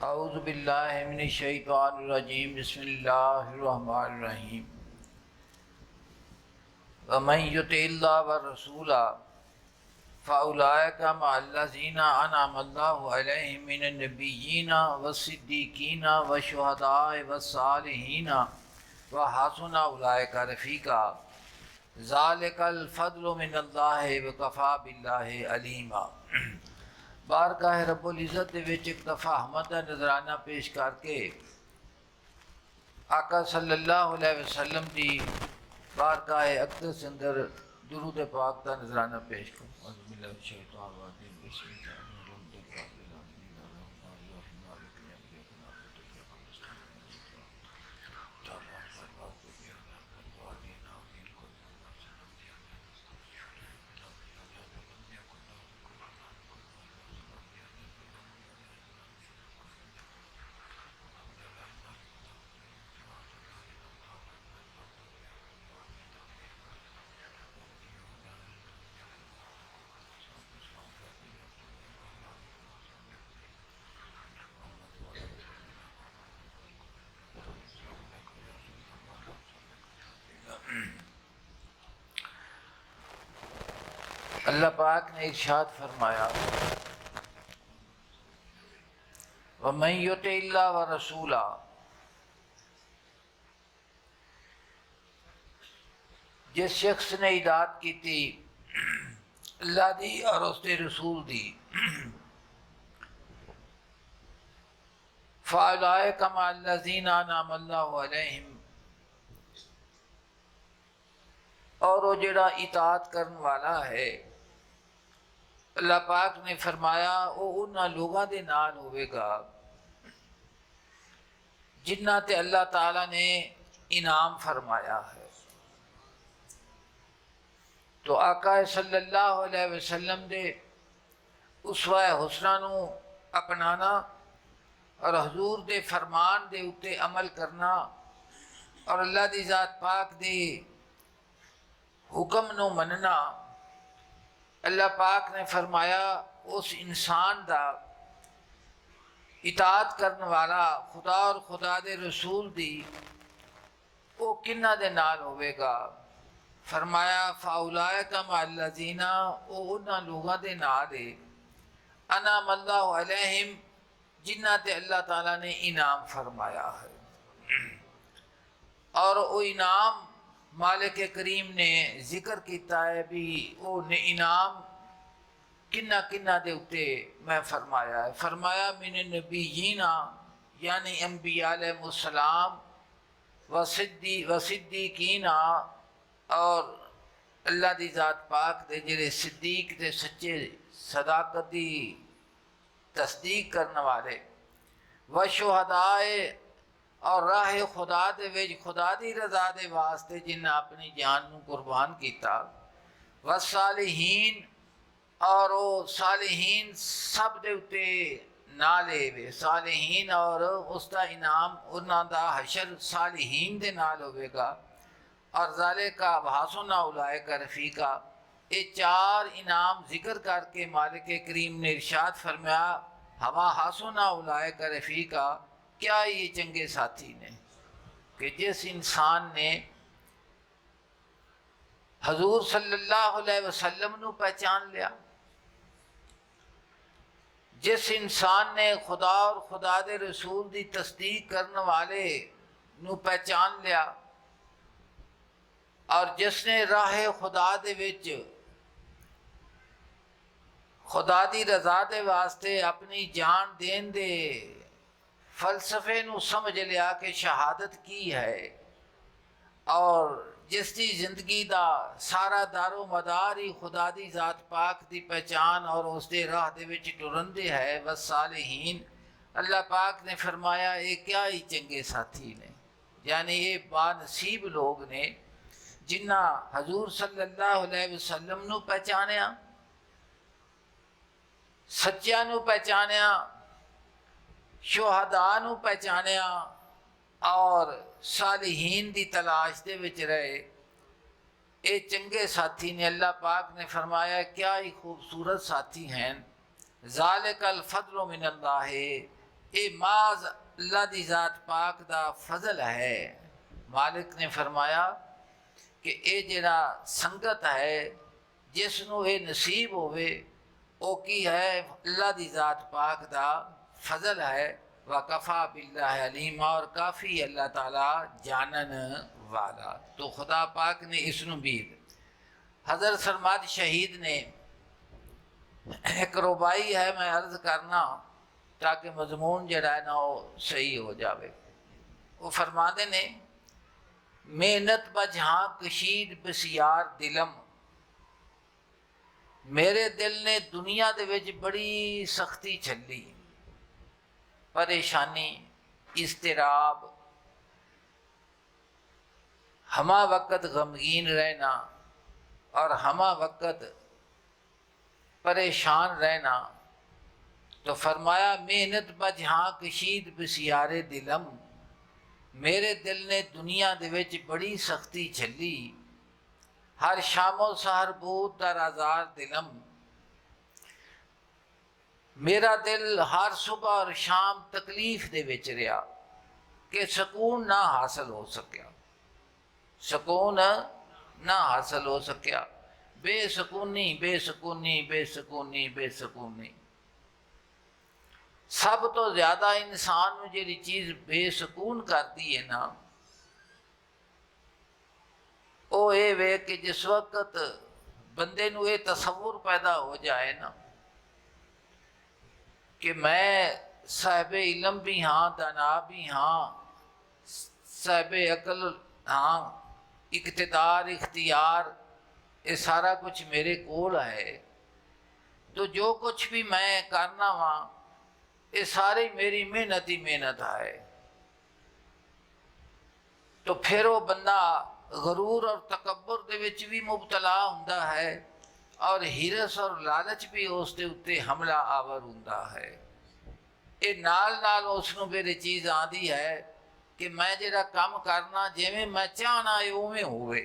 औज़ु बिल्लाहि मिनश शैतानिर रजीम बिस्मिल्लाहिर रहमानिर रहीम व मन युतिल्लाह व रसूला फ़उलाइका मअल्लज़ीना अनअमल्लाहु अलैहिम मिनन नबिय्यीना वस्सिद्दीक़ीना वशुहदाए वस्सालिहीना व हसुना उलाइका रफ़ीक़ा ज़ालिकल फ़ज़्लु मिनल्लाहि व कफ़ा बिल्लाहि अलीमा। बारगाह रब्बुल इज़्ज़त दे विच एक दफ़ा हमद दा नज़राना पेश करके आका सल्लल्लाहु अलैहि वसल्लम दी बारगाह अक़दस अंदर दुरूद पाक दा नज़राना पेश करो। अल्लाह पाक ने इरशाद फरमाया, व मन युतिल्लाह व रसूला, जिस शख्स ने इताअत की थी अल्लाह दी और उसके रसूल दी, फ़उलाइका मअल्लज़ीना अनअमल्लाहु अलैहिम, और वो जेड़ा इताअत करने वाला है अल्लाह पाक ने फरमाया वो उन्हां लोगों के नाल होवेगा जिन्हां ते अल्लाह ताला ने इनाम फरमाया है। तो आका सल्लल्लाहु अलैहि वसल्लम दे उसवा हुसना नू अपनाना और हजूर दे फरमान दे उत्ते अमल करना और अल्लाह दी ज़ात पाक दे हुक्म नू मनना, अल्लाह पाक ने फरमाया उस इंसान दा इताअत करने वाला खुदा और खुदा दे रसूल दी वो किन्ना दे नाल होवेगा। फरमाया फ़उलाइका मअल्लज़ीना, वो उन्हां लोगों दे नाल है अनअमल्लाहु अलैहिम, जिन्हां ते अल्लाह ताला ने इनाम फरमाया है। और वो इनाम मालिक करीम ने जिक्र किया है भी वो ने इनाम किन्ना किन्ना दे उत्ते मैं फरमाया है। फरमाया मिन नबिय्यीना, यानी अंबिया अलैहिमुस्सलाम, व सिद्दीकीना, और अल्लाह दी ज़ात पाक दे जिहड़े सिद्दीक दे सच्चे सदाकत दी तस्दीक करने वाले, व शुहदाए, और राह खुदा दे विच खुदा दी रज़ा दे वास्ते जिन्हें अपनी जान नू कुर्बान किया, व सालिहीन, और वो सालिहीन सब दे उत्ते नाले वे सालिहीन, और उसका इनाम उन्हां दा हशर सालिहीन दे नाल होवेगा। और ज़ालिका हसुना उलाइका रफ़ीक़ा, ये चार इनाम जिक्र करके मालिक करीम ने इरशाद फरमाया हवा हसुना उलाइका रफ़ीक़ा, क्या ये चंगे साथी ने कि जिस इंसान ने हजूर सल्लल्लाहु अलैहि वसल्लम नू पहचान लिया, जिस इंसान ने खुदा और खुदा दे रसूल दी तस्दीक करने वाले नू पहचान लिया, और जिसने राह खुदा दे विच खुदा दी रज़ा दे वास्ते अपनी जान देन दे फलसफे नू समझ लिया कि शहादत की है, और जिसकी जिंदगी दा सारा दारो मदार ही खुदा दी ज़ात पाक दी पहचान और उसके राह दे विच टुरन दे है। बस सालिहीन, अल्लाह पाक ने फरमाया ये क्या ही चंगे साथी ने, यानी ये बानसीब लोग ने जिन्ना हजूर सल्लल्लाहु अलैहि वसल्लम नू पहचानिया, सच्चिया नू पहचानिया, शुहदा नू पहचानिया, और सालिहीन दी तलाश दे विच रहे। ये चंगे साथी ने। अल्लाह पाक ने फरमाया क्या ही खूबसूरत साथी हैं। ज़ालिकल फ़ज़्लु मिनल्लाह, ये माज अल्लाह दी ज़ात पाक दा फजल है। मालिक ने फरमाया कि ये जरा संगत है जिसनों ये नसीब होवे वो की है अल्लाह दी ज़ात पाक दा फजल है। वकफ़ा बिल्लाह अलीमा, और काफ़ी अल्लाह ताला जानन वाला। तो खुदा पाक ने इसनों भी हज़रत सरमाद शहीद ने एक रुबाई है, मैं अर्ज़ करना ताकि मजमून जरा है ना वो सही हो जाए। वो फरमाते ने मेहनत बजहाँ कशीद बसियार दिलम, मेरे दिल ने दुनिया दे विच बड़ी सख्ती झल्ली, परेशानी इस्तिराब, हमा वक़्त गमगीन रहना और हमा वक़्त परेशान रहना। तो फरमाया मेहनत बजहाँ कशीद बसियारे दिलम, मेरे दिल ने दुनिया दे विच बड़ी सख्ती झल्ली, हर शामो सहर बूत दा आज़ार दिलम, मेरा दिल हर सुबह और शाम तकलीफ दे विच रहा कि सकून ना हासिल हो सकिया, सकून ना हासिल हो सकिया। बेसकूनी बेसकूनी बेसकूनी बेसकूनी। सब तो ज़्यादा इंसान में जी चीज़ बेसकून करती है ना, वो ये वे कि जिस वक्त बंदे नूं ये तसव्वुर पैदा हो जाए ना कि मैं साहिब इलम भी हाँ, दाना भी हाँ, साहिब अकल हाँ, इक़्तिदार इख्तियार ये सारा कुछ मेरे कोल है, तो जो कुछ भी मैं करना वहाँ ये सारी मेरी मेहनत ही मेहनत है। तो फिर वो बंदा गरूर और तकब्बुर दे विच भी मुबतला हुंदा है और हिरस और लालच भी उसके उत्ते हमला आवर हुंदा है। ये नाल नाल उसनूं मेरी चीज़ आंदी है कि मैं जिहड़ा काम करना जिवें मैं चाहना है उवें होवे,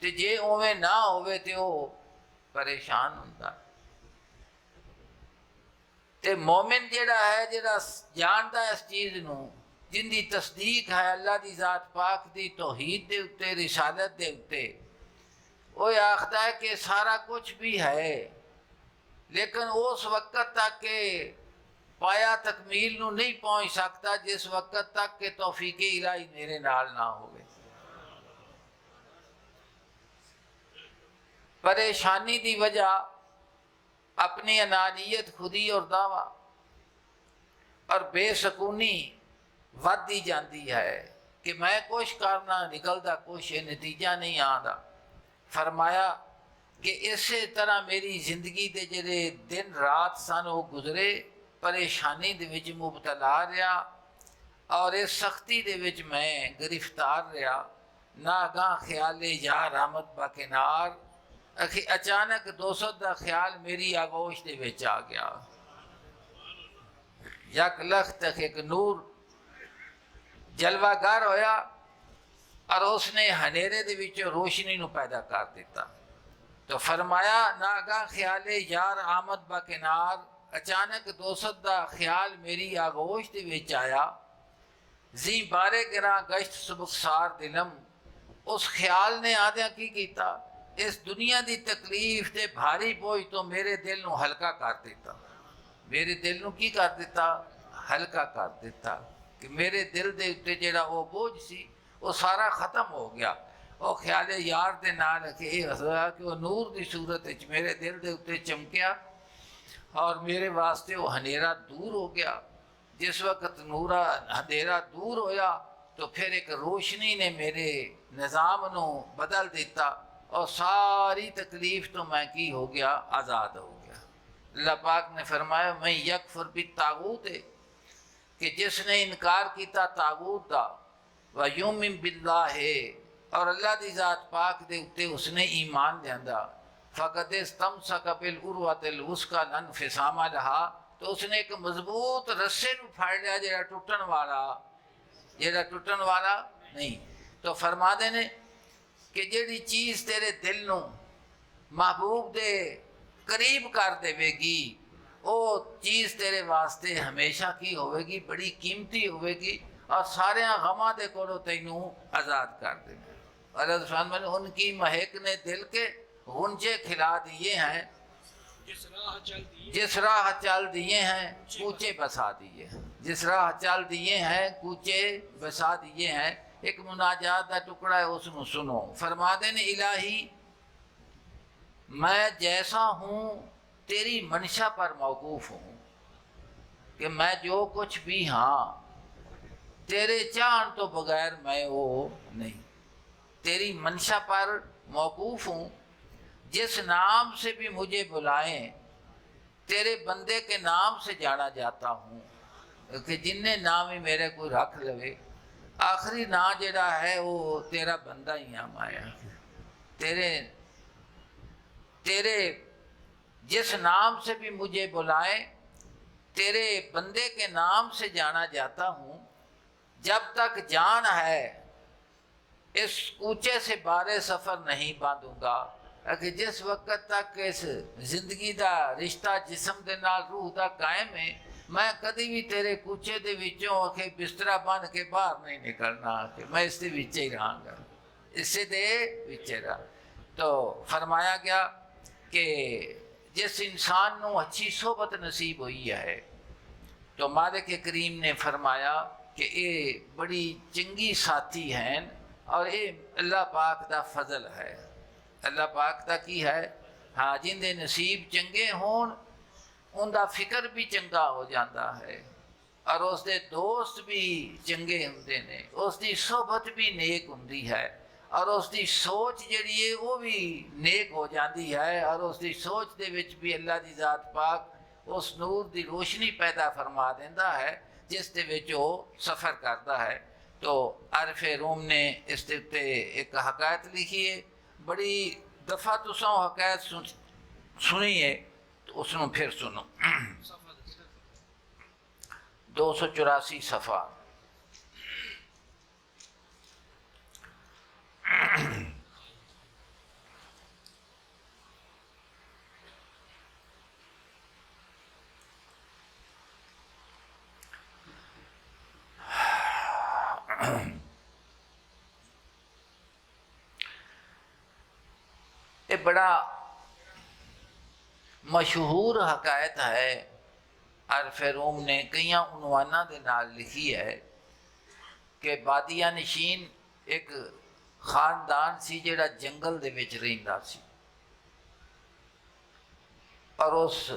ते जे उवें ना होवे ते वो परेशान हुंदा। ते मोमिन जिहड़ा है जिहड़ा जानदा इस चीज़ नूं, जिंदी तस्दीक है अल्लाह दी ज़ात पाक दी तौहीद दे उत्ते, रिसालत दे उत्ते, वो आखदा है कि सारा कुछ भी है लेकिन उस वक़्त तक के पाया तकमील नूं नहीं पहुँच सकता जिस वक़्त तक के तौफीक इलाही मेरे नाल ना होवे। परेशानी दी वजह अपनी अनानियत, खुदी और दावा और बेसकूनी वधदी जाती है कि मैं कुछ करना निकलता कुछ, नतीजा नहीं आता। फरमाया कि इसे तरह मेरी जिंदगी के जेडे दिन रात सन वो गुजरे परेशानी दे विच मुबतला रहा और इस सख्ती दे विच मैं गिरफ्तार रहा। ना अगां ख्याले यार आमद बाकिनार, अचानक दोसत का ख्याल मेरी आगोश दे विच आ गया। यक लख्त एक नूर जलवागर होया और उसने हनेरे दे विचों रोशनी नूं पैदा कर दिता। तो फरमाया नागा ख्याले यार आमद बाकिनार, अचानक दोसत का ख्याल मेरी आगोश दे विच आया। जी बारे गिरा गश्त सुबकसार दिलम, उस ख्याल ने आद्या की कीता, इस दुनिया की तकलीफ के भारी बोझ तो मेरे दिल नूं हल्का कर दिता। मेरे दिल नूं की कर दिता? हल्का कर दिता कि मेरे दिल के उत्ते जिहड़ा वो बोझ सी वो सारा खत्म हो गया। वो ख्याल यार के नाल कि वो नूर की सूरत मेरे दिल के उत्ते चमकिया और मेरे वास्ते वो हनेरा दूर हो गया। जिस वक्त नूरा अंधेरा दूर होया तो फिर एक रोशनी ने मेरे निज़ाम नूं बदल दिता और सारी तकलीफ तो मैं की हो गया, आज़ाद हो गया। अल्लाह पाक ने फरमाया मैं यकफुर बि तागूत है कि जिसने इनकार किया तागूत का, व युमिन बिल्लाह है और अल्लाह की ज़ात पाक दे उत्ते उसने ईमान लिया, फ़क़द इस्तमसक बिल उर्वतिल वुस्का लन फिसामा लहा, तो उसने एक मजबूत रस्से नूं फड़ लिया जेड़ा टुटन वाला नहीं। तो फरमाते ने कि जिहड़ी चीज़ तेरे दिल नूं महबूब दे करीब कर देवेगी वो चीज़ तेरे वास्ते हमेशा की होगी, बड़ी कीमती होगी और सारे गमां दे कोलों तैनू आज़ाद कर देना। और उनकी महक ने दिल के गुंजे खिला दिए हैं, जिस राह चल दिए हैं कूचे बसा दिए, जिस राह चल दिए हैं कूचे बसा दिए हैं। एक मुनाजात का टुकड़ा है, उसमें सुनो। फरमा देने इलाही मैं जैसा हूँ तेरी मंशा पर मौकूफ़ हूँ, कि मैं जो कुछ भी हाँ तेरे चाहन तो बगैर मैं वो नहीं। तेरी मंशा पर मौकूफ़ हूँ, जिस नाम से भी मुझे बुलाएं तेरे बंदे के नाम से जाना जाता हूँ, कि जिन्ने नाम ही मेरे को रख लवे, आखिरी ना जड़ा है वो तेरा बंदा ही आ माया। तेरे तेरे जिस नाम से भी मुझे बुलाए तेरे बंदे के नाम से जाना जाता हूँ। जब तक जान है इस कूचे से बारे सफ़र नहीं बांधूंगा, कि जिस वक्त तक इस जिंदगी का रिश्ता जिसम के नाल रूह का कायम है, मैं कभी भी तेरे कूचे दे विचों आके बिस्तरा बन के बाहर नहीं निकलना, कि मैं इसके विच ही रहांगा, इसे दे विचे रहा। तो फरमाया गया कि जिस इंसान को अच्छी सोबत नसीब हुई है, तो मालिक करीम ने फरमाया कि ये बड़ी चंगी साथी हैं और ये अल्लाह पाक का फजल है। अल्लाह पाक का की है, हाँ जिंदे नसीब चंगे होन उनका फिक्र भी चंगा हो जाता है और उसके दोस्त भी चंगे होंगे ने, उसकी सोबत भी नेक होंगी है और उसकी सोच जिहड़ी है वो भी नेक हो जाती है और उसकी सोच दे विच भी अल्लाह की ज़ात पाक उस नूर की रोशनी पैदा फरमा देता है जिस दे विच वो सफ़र करता है। तो आरिफ़े रूम ने इस दे उत्ते एक हकायत लिखी है, बड़ी दफ़ा तुसां हकायत सुनी है, तो उसनों फिर सुनो। 284 सफ़ा। ये बड़ा मशहूर हकायत है, आरिफ़े रूम ने कई उनवाना दे नाल लिखी है कि बादिया नशीन एक खानदान सी जिहड़ा जंगल दे विच रहिंदा सी और उस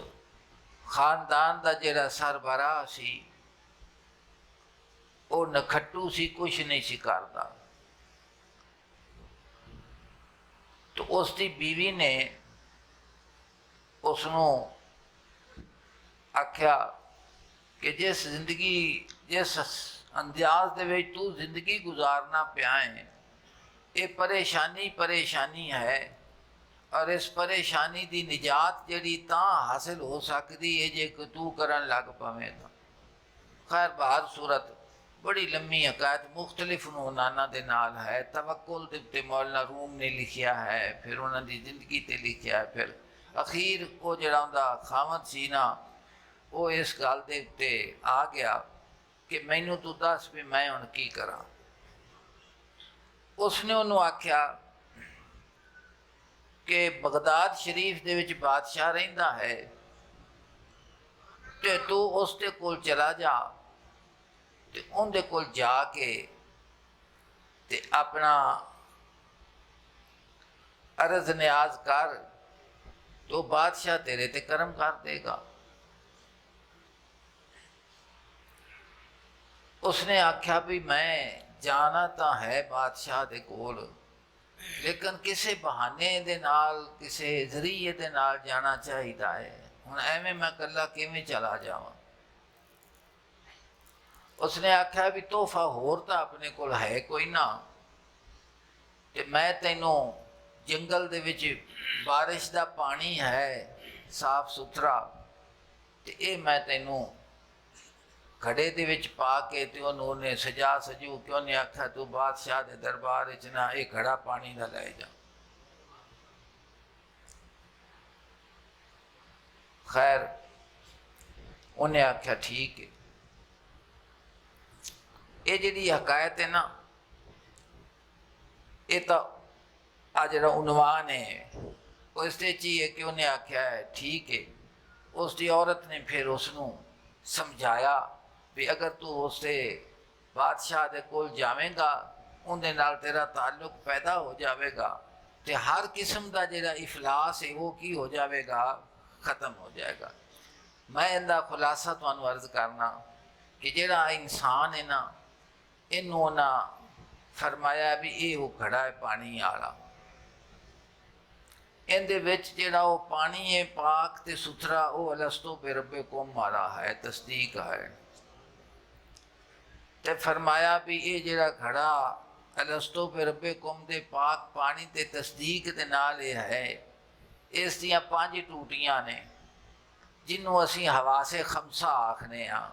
खानदान का जिहड़ा सरबराह सी वो नखट्टू सी, कुछ नहीं सी करदा। तो उसकी बीवी ने उसनों आख्या कि जिस जिंदगी जिस अंदाज दे विच तू जिंदगी गुजारना पिया है, ये परेशानी परेशानी है और इस परेशानी की निजात जिहड़ी तां हासिल हो सकती है जे कि तू करन लग पवें। तो खैर बाहर सूरत बड़ी लम्मी हकायत मुख्तलिफ उनवाना दे नाल है। तवक्कुल दे उत्ते मौलाना रूम ने लिखिया है, फिर उन्होंने जिंदगी ते लिखिया है, फिर अखीर वो जिहड़ा उनदा खावंद सी ना वो इस गल दे उत्ते आ गया कि मैनू तू दस भी मैं हुण की करा। उसने उन्होंने आख्या कि बगदाद शरीफ दे विच बादशाह रहिंदा है, ते तू उसदे कोल चला जा ते उनदे कोल जाके ते अपना अर्ज न्याज कर, तो बादशाह तेरे ते करम कर देगा। उसने आख्या भी मैं जाना तो है बादशाह दे कोल, लेकिन किसी बहाने दे नाल किसी जरिए दे नाल जाना चाहिदा है। हुण एवें मैं कला किवें चला जावां। उसने आख्या भी तोहफा होर तो अपने कोल है कोई ना, ते मैं तैनू जंगल दे विच बारिश का पानी है साफ सुथरा, ते ये मैं तैनू घड़े दे विच पा के ते उन्होंने सजा सजू के उन्हें आख्या तू बादशाह दे दरबार च ना ये घड़ा पानी का लै जा। खैर उन्हें आख्या ठीक है। ये जी हकायत है ना, ये तो आ जरा उनवान है वो इससे ही है कि उन्हें आख्या है ठीक है। उसकी औरत ने फिर उसनों समझाया भी अगर तू उससे बादशाह दे कोल जावेगा उनके नाल तेरा ताल्लुक पैदा हो जाएगा तो हर किस्म का जो इफलास है वो की हो जाएगा, ख़त्म हो जाएगा। मैं इनका खुलासा तुहानू अर्ज करना कि जोड़ा इंसान है ना, इनू ना फरमाया भी ये वो घड़ा है पानी आला, इनदे विच जिहड़ा वो पानी है पाक ते सुथरा वो अलस्तो बिरबे को मारा है, तस्दीक है। ते फरमाया भी ये जिहड़ा घड़ा अलस्तो बिरबे कुम दे पाक पानी ते तस्दीक दे नाल है, इस दियां 5 टूटियां ने जिन्हों असी हवासे खमसा आखने हाँ।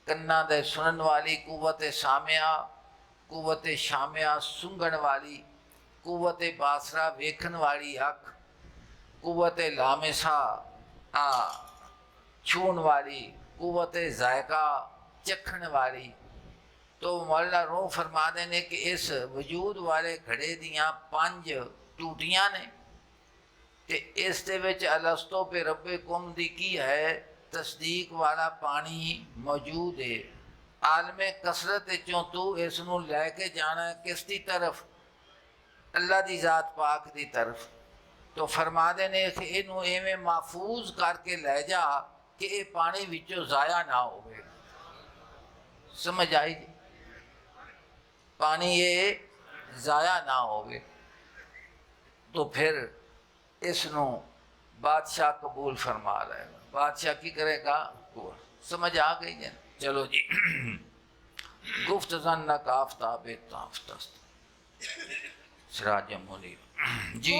कन्ना दे सुनन वाली कुव्वत सामिया, कुव्वत शामिया सूंघण वाली, कुव्वत बासरा वेखन वाली अख, कुव्वत लामिसा छून वाली, कुव्वत जायका चखण वाली। तो मौलाना रूह फरमा देने कि इस वजूद वाले घड़े दियाँ 5 टूटियां ने कि इस दे विच अलस्तो पे रब्बे कुम दी की है, तस्दीक वाला पानी मौजूद है। आलमे कसरत चों तू इसनू लैके जाना है किसकी तरफ, अल्लाह दी जात पाक दी तरफ। तो फरमा देने कि इनू एवें महफूज करके लै जा कि ये पानी विचों ज़ाया ना होवे। समझ आई जी? पानी ये ज़ाया ना होवे। तो फिर इसनू बादशाह कबूल फरमा रहेगा। बादशाह की करेगा? कबूल। समझ आ गई है? चलो जी। गुफ्त जन्न का आफ्ताब ताफ्तस्त सिराज मुनीर जी।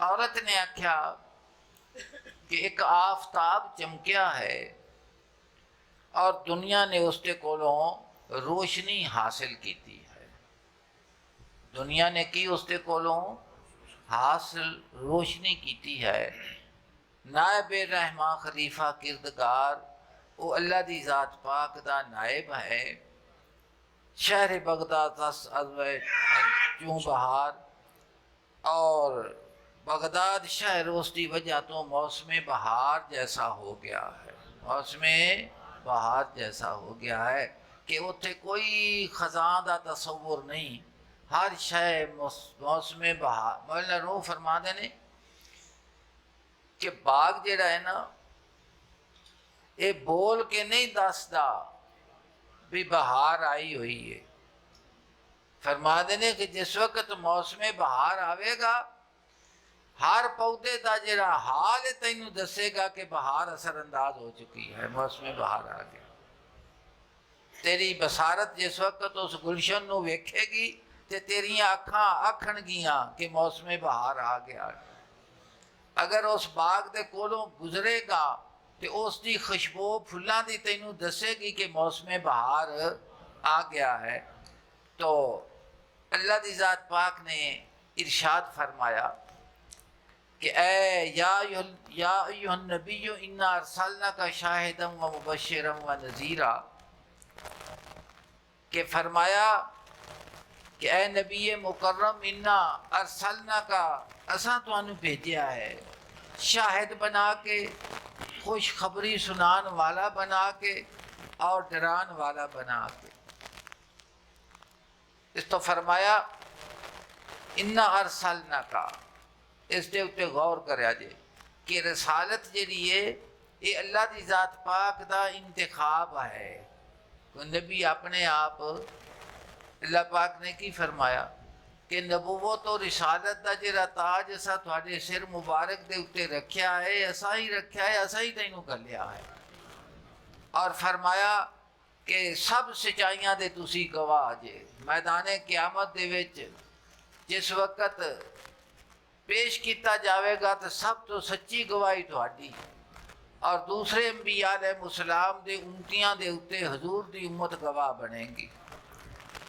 औरत ने आख्या कि एक आफताब चमकिया है और दुनिया ने उसके कोलों रोशनी हासिल की है। दुनिया ने की उसके कोलों हासिल रोशनी की है। नायब रहमा खलीफा किरदगार वो अल्लाह दी ज़ात पाक दा नायब है। शहर बगदाद चूँ बहार और बगदाद शहर उसकी वजह तो मौसम बहार जैसा हो गया है। मौसम बहार जैसा हो गया है कि उत्थे कोई खजां दा तसव्वुर नहीं, हर शय मौसम बहार। मौलाना रूह फरमा देने कि बाग जेड़ा है ना ये बोल के नहीं दसदा भी बहार आई हुई है। फरमा देने कि जिस वक्त मौसम बहार आवेगा हर पौधे का जरा हाल है तेनू दसेगा कि बहार असरअंदाज हो चुकी है, मौसम बहार आ गया। तेरी बसारत जिस वक्त उस गुलशन नू वेखेगी ते तेरियां अखां आखणगियां कि मौसम बहार आ गया। अगर उस बाग दे कोलों गुजरेगा तो उसकी खुशबू फुल्लां दी तेनू दसेगी कि मौसम बहार आ गया है। तो अल्लाह दी ज़ात पाक ने इरशाद फरमाया कि ए या अय्युहन नबिय्यु इन्ना अरसलनाका शाहिदन व मुबश्शिरन व नज़ीरा, के फरमाया कि ए नबी मुकर्रम इन्ना अरसलनाका असां तुहानू भेजा है शाहिद बना के, खुशखबरी सुनान वाला बना के और डरान वाला बना के। तो फरमाया इन्ना अरसलना का, इस दे उत्ते गौर करया जे कि रसालत जिहड़ी है ये अल्लाह की ज़ात पाक का इंतखाब है। तो नबी अपने आप, अल्लाह पाक ने की फरमाया कि नबूवत और रिसालत का जिहड़ा ताज असा तुहाडे सिर मुबारक दे उत्ते रखिया है, असा ही रखिया है, असा ही तैनू घल्लिया है। और फरमाया कि सब सच्चाइयां दे तुसी गवाह जे। मैदाने क़यामत दे विच जिस वक्त पेश किया जाएगा तो सब तो सच्ची गवाही तुहाडी और दूसरे अंबिया अलैहिस्सलाम दे उम्मतियां दे उत्ते हजूर दी उम्मत गवाह बनेगी।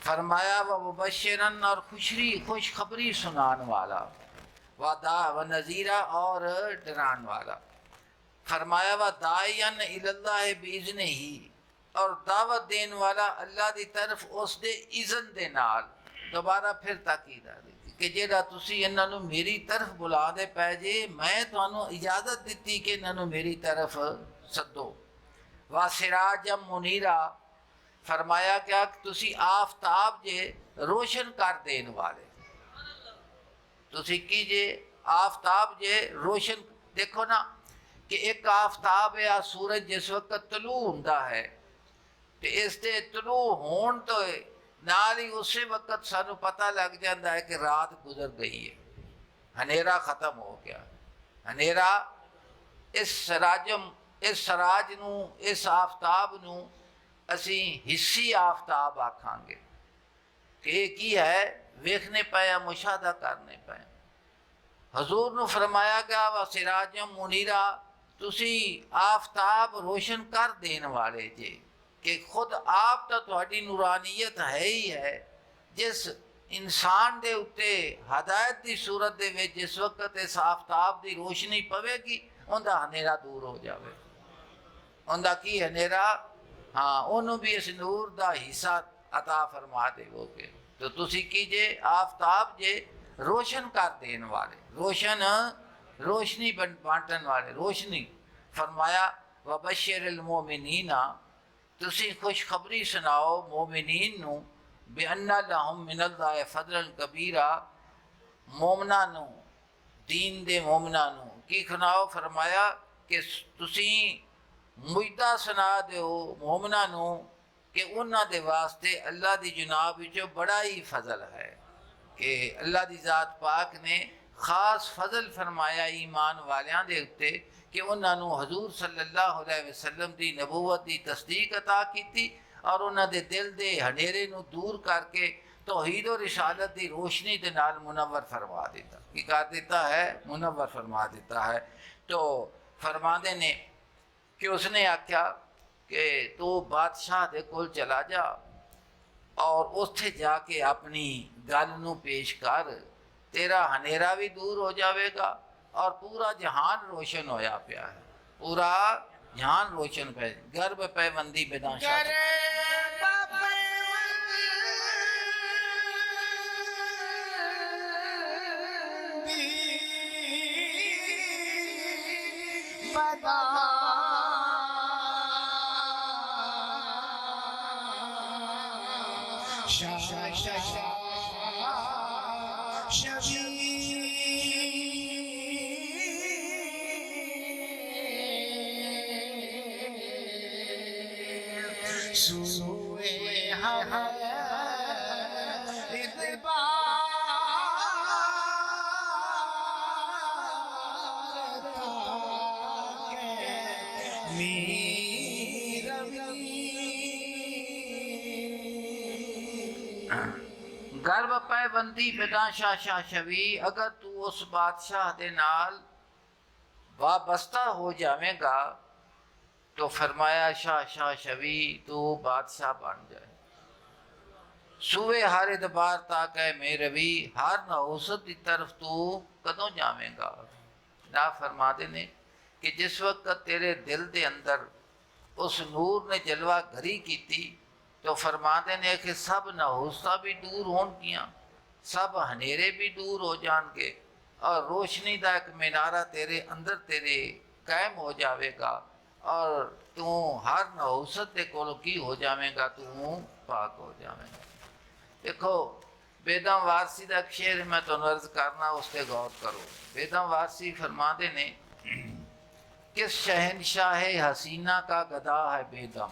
फरमाया व मुबश्शिरन, और खुशखबरी सुनान वाला, वादा व नज़ीरा, और डरान वाला। फरमाया व दायन इल्लाह बिइज़्नि ही, और दावत देने वाला अल्लाह की तरफ उसके इज़न दे नाल। दोबारा फिर ताकीद आ गई कि जेड़ा तुसी इन्हां नूं मेरी तरफ बुला दे पै जे, मैं तुहानूं इजाज़त दिती कि इन्हां नूं मेरी तरफ सदो। व सिराजम मुनीरा, फरमाया क्या तुसी आफताब जे रोशन कर देने वाले। तुसी की जे आफताब जे रोशन। देखो ना कि एक आफताब या सूरज जिस वक्त तलू हुंदा है तो इसके तलू होने तो नाल ही उस वक्त सानू पता लग जाता है कि रात गुजर गई है, हनेरा ख़त्म हो गया। हनेरा इस सराज नूं, इस आफताब नूं असी हिस्सी आफताब आखांगे कि की है, वेखने पे, मुशाहदा करने पे। हजूर नूं फरमाया गया व सिराजम मुनीरा, तुसी आफताब रोशन कर देने वाले जे कि खुद आप तो तुहाडी नूरानीयत है ही है। जिस इंसान दे उत्ते हदायत की सूरत दे विच जिस वक्त इस आफताब की रोशनी पवेगी उनका हनेरा दूर हो जाए। उनका की हनेरा, हाँ उन्होंने भी इस नूर का हिस्सा अता फरमा देवोगे। तो तुसी कीजे आफताब जे रोशन कर देने वाले, रोशनी बांटन वाले, रोशनी। फरमाया व बशिरिल मोमिनीना, तुसी खुशखबरी सुनाओ मोमिनीन नूं बेअन्ना लहुम मिनल्लाहि फज़लन कबीरा, मोमना नूं, दीन दे मोमना नूं की सुनाओ। फरमाया कि तुसी मुइदा सुना दो मोमना नूं कि उन्हां दे वास्ते अल्लाह दी जुनाब विचों बड़ा ही फजल है, कि अल्लाह दी ज़ात पाक ने खास फजल फरमाया ईमान वालियां दे उत्ते कि उन्होंने हजूर सल्लल्लाहु अलैहि वसल्लम की नबूवत की तस्दीक अता की और उन्होंने दिल के हनेरे नूं दूर करके तौहीद और रिसालत की रोशनी के नाल मुनव्वर फरमा देता। की कर देता है? मुनव्वर फरमा देता है। तो फरमाते ने कि उसने आख्या कि तू बादशाह दे कोल चला जा और उत्थे जाके अपनी गल नूं पेश कर, तेरा हनेरा भी दूर हो जाएगा और पूरा जहान रोशन होया पिया है, पूरा जहान रोशन पे। गर्भ पैबंदी बेदाशा गर्भ पैबंदी बेदाशा शाशवी, अगर तू उस बादशाह दे नाल वाबस्ता हो जाएगा तो फरमाया शाह शवी तू बादशाह बन जाए। सूवे हर इतबार तक है मेरवी, हर नहुसत की तरफ तू कदों जावेगा। ना फरमाते ने कि जिस वक्त तेरे दिल के अंदर उस नूर ने जलवा घरी की तो फरमाते ने कि सब नहुसता भी दूर होनगियां, सब हनेरे भी दूर हो जाएंगे और रोशनी का एक मीनारा तेरे अंदर तेरे कायम हो जाएगा और तू हर नहुसत के कोल की हो जाएगा, तू पाक हो जाएगा। देखो बेदम वारसी का शेर मैं तुहानू अर्ज करना, उस पर गौर करो। बेदम वारसी फरमाते ने, किस शहनशाह हसीना का गदा है बेदम,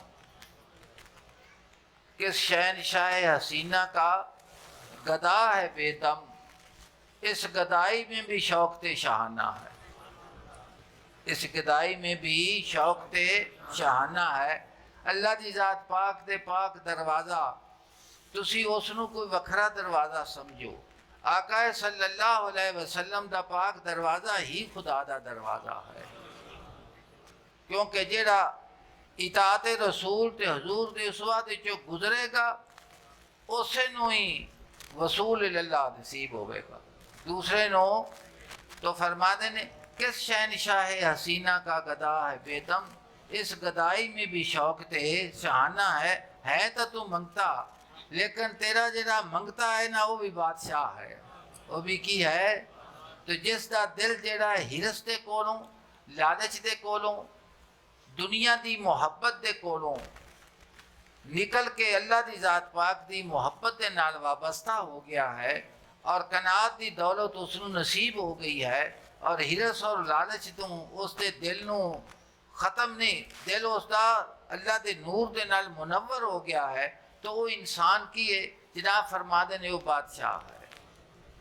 किस शहनशाह हसीना का गदा है बेदम, इस गदाई में भी शौकते शाहाना है, इस गदाई में भी शौकते शाहाना है। अल्लाह की ज़ात पाक दे पाक दरवाज़ा, तुसी उसनू कोई वखरा दरवाज़ा समझो। आका सल्लल्लाहु अलैहि वसल्लम दा पाक दरवाज़ा ही खुदा दा दरवाज़ा है, क्योंकि जेड़ा इताअत रसूल ते हजूर दी उसवा दे चो गुजरेगा, उसे नू ही वसूल इल्लाह नसीब होवेगा, दूसरे नो तो फरमाते ने, किस शहनशाह हसीना का गदा है बेदम, इस गदाई में भी शौक ते शाहाना है तो तू मंगता, लेकिन तेरा जरा मंगता है ना वो भी बादशाह है। वो भी की है, तो जिसका दिल जरा हिरस दे कोलों, लालच दे कोलों, दुनिया की मुहब्बत दे कोलों निकल के अल्लाह की ज़ात पाक की मुहब्बत के नाल वाबस्ता हो गया है, और कनात की दौलत उसनू नसीब हो गई है, और हिरस और लालच तो उसके दिल नू ख़त्म नहीं, दिल उसका अल्लाह के नूर के नाल मुनव्वर हो गया है, तो वो इंसान की है जनाब फरमाते ने वो बादशाह है।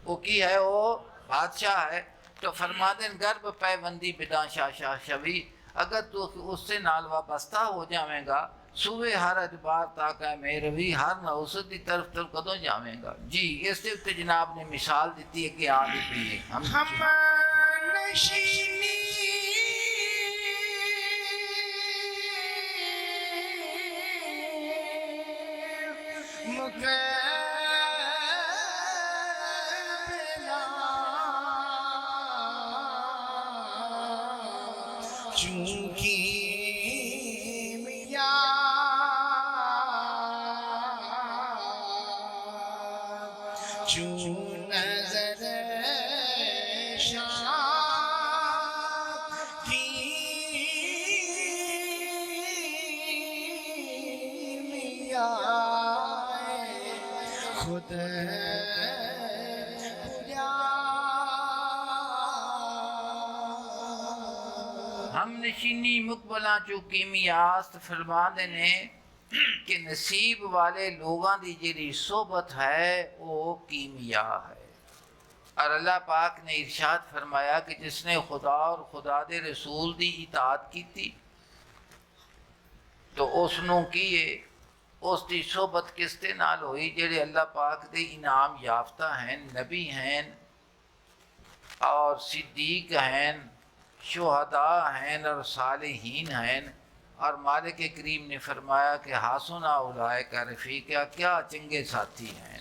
वो की है, वो बादशाह है। तो फरमाते गर्भ पैबंदी बिदा शाह शाह शवी, अगर तू उससे नाल वाबस्ता हो जाएगा, सुबह हर अजबार तक है मेरवी, हर न उसकी तरफ तो कदों जाएगा। जी इस उत्ते जनाब ने मिसाल दी है कि आ दी है हम नशीनी चूंकि मिया चू नजर शाह की मिया खुद हम नशीनी मुकबला चो कीमियास्त फरमा देने कि नसीब वाले लोगों की जी सोबत है वो कीमिया है। और अल्लाह पाक ने इरशाद फरमाया कि जिसने खुदा और खुदा दे रसूल की इताअत की थी, तो उसनों किए उसकी सोबत किसते नाल हुई, जेड़े अल्लाह पाक दे इनाम याफ्ता हैं, नबी हैं और सिद्दीक हैं, शुहदा हैं और सालिहीन हैं। और मालिक करीम ने फरमाया कि हासुना उलाए का रफ़ीक़ा, क्या चंगे साथी हैं।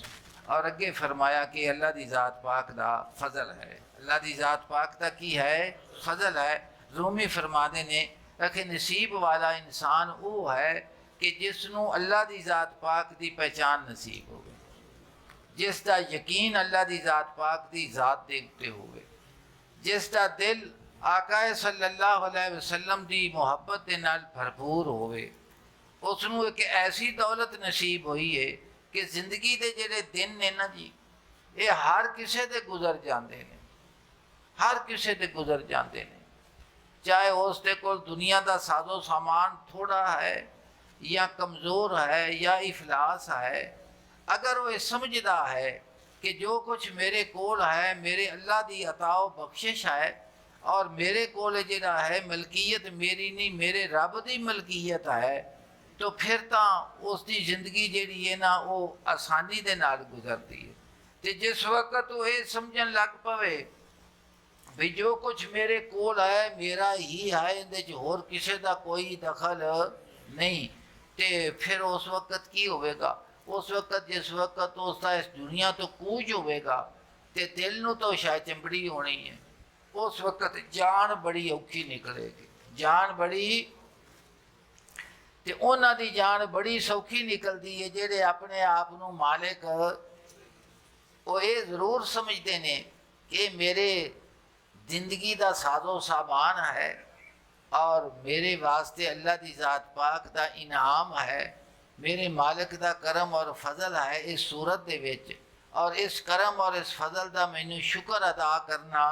और अगे फरमाया कि अल्लाह की ज़ात पाक दा फजल है, अल्लाह की ज़ात पाक दा की है फजल है। रूमी फरमाते ने कि नसीब वाला इंसान वो है कि जिसनों अल्लाह की ज़ात पाक की पहचान नसीब हो, जिसका यकीन अल्लाह की ज़ात पाक की ज़ात दे उत्ते होवे, जिसका दिल आका सल्लल्लाहु अलैहि वसल्लम की मुहब्बत के नाल भरपूर होवे, उसनों एक ऐसी दौलत नसीब हुई है कि जिंदगी के जेड़े दिन ने ना जी, ये हर किसी के गुजर जाते हैं, हर किसी के गुजर जाते हैं। चाहे उसके कोल दुनिया का साजो सामान थोड़ा है या कमज़ोर है या इफलास है, अगर वो समझदा है कि जो कुछ मेरे कोल है मेरे अल्लाह की अताओ बख्शिश है, और मेरे कोल जिहड़ा है मलकीयत मेरी नहीं मेरे रब की मलकीयत है, तो फिर तो उसकी जिंदगी जिहड़ी है ना वो आसानी दे नाल गुजरती है। तो जिस वक्त वो ये समझन लग पवे भी जो कुछ मेरे कोल है मेरा ही है, इहदे होर किसी का कोई दखल नहीं, तो फिर उस वक्त की होवेगा, उस वक्त जिस वक्त उसका इस दुनिया तो कूच होवेगा, तो दिल नूं तो शायद चिंबड़ी होनी है, उस वक्त जान बड़ी औखी निकलेगी, जान बड़ी, तो उन्हां दी जान बड़ी सौखी निकलती है जेड़े अपने आप नूं मालिक वो ये जरूर समझते हैं कि मेरे जिंदगी का साजो सामान है और मेरे वास्ते अल्लाह की ज़ात पाक का इनाम है, मेरे मालिक का करम और फजल है। इस सूरत दे विच और इस करम और इस फजल का मैनू शुक्र अदा करना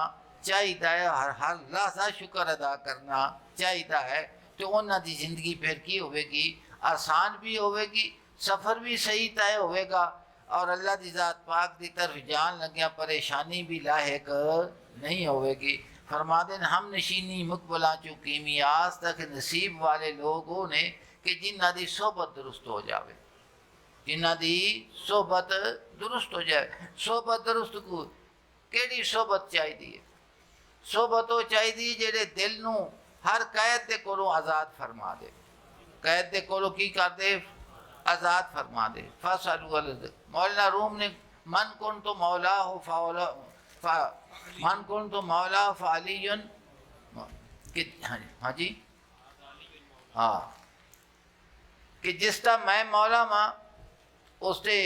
चाहिए है, हर लहजा शुक्र अदा करना चाहिए है। तो उन्होंने जिंदगी फिर की होगी, आसान भी होगी, सफ़र भी सही तय होगा और अल्लाह की ज़ात पाक की तरफ जान लग्या परेशानी भी लायक नहीं होगी। फरमा देन हम नशीनी मुकबला चुकी मियास तक नसीब वाले लोग वो ने कि जिन्हों की सोहबत दुरुस्त हो जाए, जिन्हों की सोहबत दुरुस्त हो जाए। सोहबत दुरुस्त को केड़ी सोहबत चाहिए? सोहबत वो चाहिए जेड़े दिल नू हर कैद के कोलों आज़ाद फरमा दे। कैद के कोलों की कर दे? आज़ाद फरमा दे। मौलाना रूम ने मन कुन तो मौला हो मन कुन तो मौला फ़ालियन कि हाँ जी हाँ कि जिसका मैं मौला माँ उससे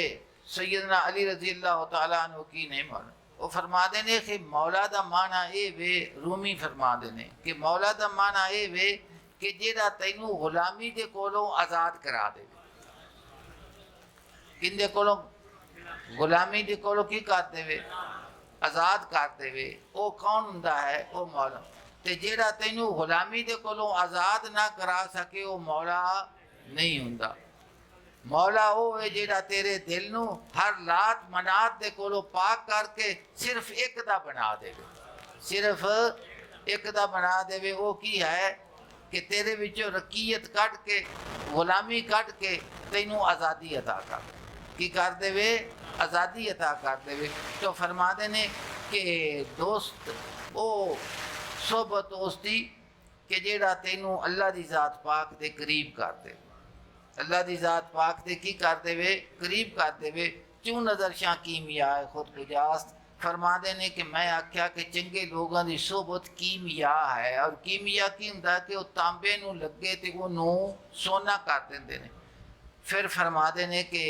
सैयदना अली रज़ी अल्लाह तआला अन्हु की नहीं मौला। वो फरमा देने कि मौला दा माना ये वे, रूमी फरमा देने कि मौला दा माना ये वे कि जेड़ा तैनू गुलामी दे कोलों आज़ाद करा दे। किंदे कोलों? गुलामी दे कोलों की कर देवे? आज़ाद कर देवे। वो कौन हुंदा है? वो मौला। ते जेड़ा तैनू गुलामी दे कोलों आज़ाद ना करा सके वो मौला नहीं हुंदा। मौला वो है जेड़ा तेरे दिल नू हर लात मनात दे कोलों पाक करके सिर्फ एक दा बना देवे, सिर्फ एक दा बना देवे। वो की है कि तेरे विचों रकीयत कट के, गुलामी कट के तैनू आज़ादी अता कर की कर देवे, आज़ादी अता कर देवे। तो फरमा देने कि दोस्त वो सोहबत दोस्ती कि जेड़ा तैनू अल्लाह दी ज़ात पाक दे करीब कर दे, अल्लाह दी ज़ात पाक दे की कर देवे? करीब कर देवे। क्यों नज़र शाह कीमिया है खुद गुजास्त। फरमा देने कि मैं आख्या कि चंगे लोगों की सोहबत कीमिया है। और कीमिया की हुंदा कि वो तांबे नू लगे तो उन्होंने सोना कर देंदे ने। फिर फरमा देने कि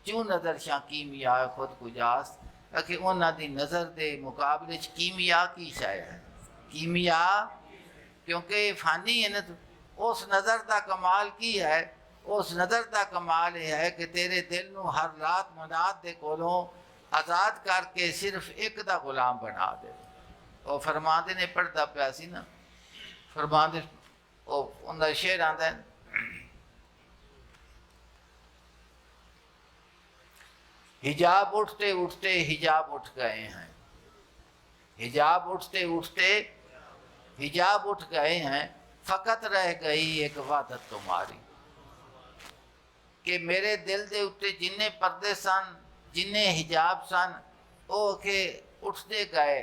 क्यों नज़र शाह कीमिया है खुद गुजास्त कि उन्हों की नज़र के मुकाबले कीमिया की शय है। कीमिया क्योंकि फानी है ना, उस नज़र का कमाल की है? उस नज़र का कमाल यह है कि तेरे दिल नू हर रात मनात दे कोलों आज़ाद करके सिर्फ एक दा गुलाम बना दे। वो फरमाते ने पढ़ता पिया सी ना, फरमाते उनका शेर आंदा है, हिजाब उठते उठते हिजाब उठ गए हैं, हिजाब उठते उठते हिजाब उठ गए हैं, फ़कत रह गई एक वादत तुम्हारी। कि मेरे दिल के उत्ते जिन्ने पर्दे सन, जिन्ने हिजाब सन, वो के उठते गए।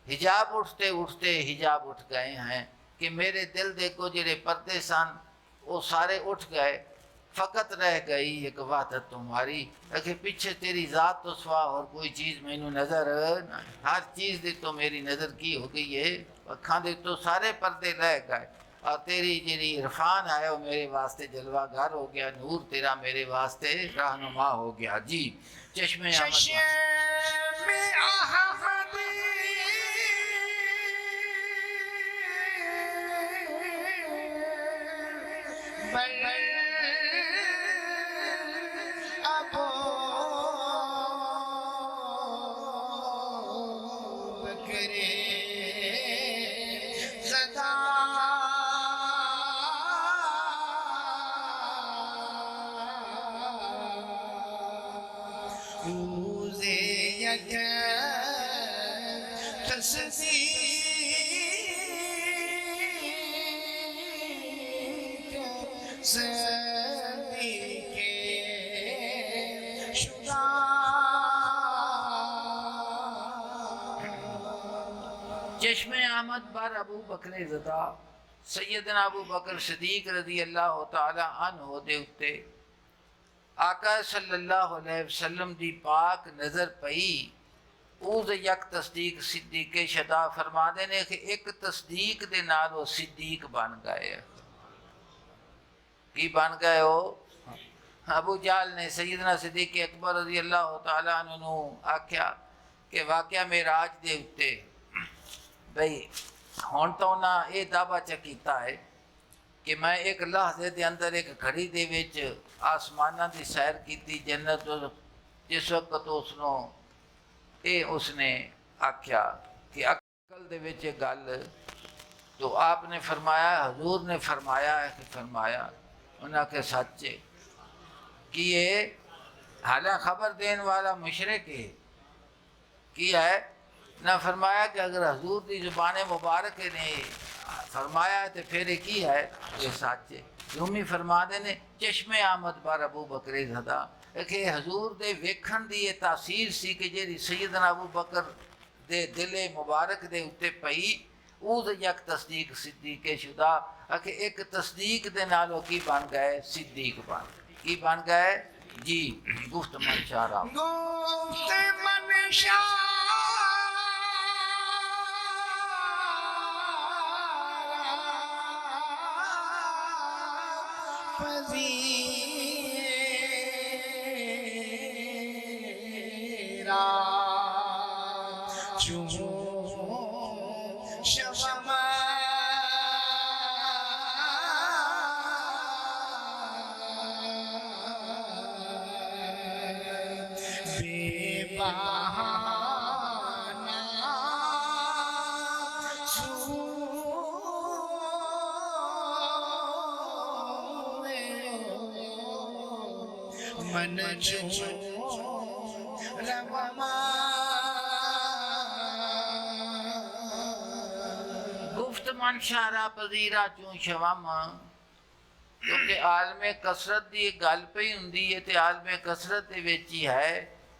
हिजाब उठते उठते हिजाब उठ गए हैं कि मेरे दिल दे को जेड़े पर्दे सन वो सारे उठ गए। फ़कत रह गई एक वादत तुम्हारी कि पीछे तेरी ज़ात तो सवा और कोई चीज़ मैनू नज़र ना। हर चीज़ दे तो मेरी नज़र की हो गई है, अखा दे तो सारे पर्दे रह गए और तेरी जेरी इरफान है वो मेरे वास्ते जलवागर हो गया, नूर तेरा मेरे वास्ते रहनुमा हो गया। जी चश्मे चश्मे अहमद बार अबू बकर ज़दा सैयदना अबू बकर सदीक रज़ी अल्लाह तआला अन्हु दे उत्ते आका सल्लल्लाहु अलैहि वसल्लम दी पाक नज़र पई। उस यक तस्दीक सिद्दीक शदा फरमा देने कि एक तस्दीक दे नाल वो सिद्दीक बन गए। की बन गए हो? अबू जाल ने सैयदना सिद्दीक अकबर रज़ी अल्लाह तआला अन्हु आख्या कि वाक़या मेराज दे उत्ते बई हुण तो उन्हें यह दावा च किया है कि मैं एक लहजे के अंदर एक घड़ी दे विच आसमाना की सैर की, जन्नत जिस वक्त उसनों ये उसने आख्या कि अकल दे विच गल, तो आपने फरमाया, हजूर ने फरमाया है कि फरमाया, उन्हें के सच है कि ये हालां खबर देने वाला मुशरिक है की है ना। फरमाया कि अगर हजूर की जुबान मुबारक ने फरमाया है तो फिर ये की है, ये सच है। रूमी फरमाते ने चश्मे आमद पर अबू बकर ज़दा कि हजूर दे वेखण दी ये तासीर सी कि जी सैयदना अबू बकर दे दिले मुबारक दे उत्ते पई, उस यक तस्दीक सिद्दीक शुदा कि एक तस्दीक दे नालों की बन गए, सिद्दीक बन गए। की बन गए जी? गुफ्त मंशारा मन जो रवमा गुफ्त मंशारा पजीरा चूं शवम, क्योंकि आलमे कसरत की गल पई हुंदी है तो आलमे कसरत दे विच ही है।